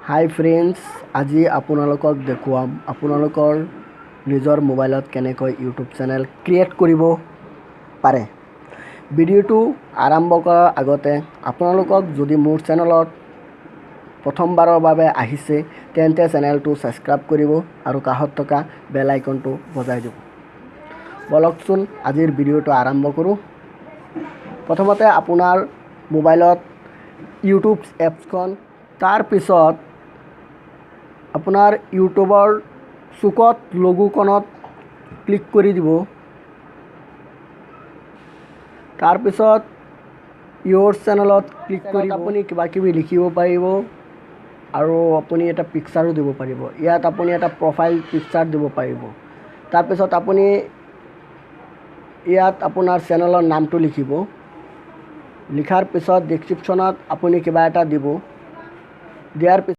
হাই friends, আজি আপোনালোকক দেখুৱাম আপোনালোকৰ নিজৰ মোবাইলত কেনেকৈ ইউটিউব চেনেল ক্ৰিয়েট কৰিব পাৰে। ভিডিঅ'টো আৰম্ভ কৰাৰ আগতে আপোনালোকক যদি মোৰ চেনেলত প্ৰথমবাৰৰ বাবে আহিছে তেন্তে চেনেলটো ছাবস্ক্ৰাইব কৰিব আৰু কাষত থকা বেল আইকনটো বজাই দিব। বলকচোন আজিৰ ভিডিঅ'টো আৰম্ভ কৰোঁ। প্ৰথমতে আপোনাৰ মোবাইলত ইউটিউব এপছখন, তাৰ পিছত আপোনাৰ ইউটিউবৰ চুকত লগোকণত ক্লিক কৰি দিব। তাৰপিছত ইউৰ চেনেলত ক্লিক কৰি আপুনি কিবা কিবি লিখিব পাৰিব আৰু আপুনি এটা পিকচাৰো দিব পাৰিব। ইয়াত আপুনি এটা প্ৰফাইল পিকচাৰ দিব পাৰিব। তাৰপিছত আপুনি ইয়াত আপোনাৰ চেনেলৰ নামটো লিখিব। লিখাৰ পিছত ডেছক্ৰিপশ্যনত আপুনি কিবা এটা দিব। দিয়াৰ পিছত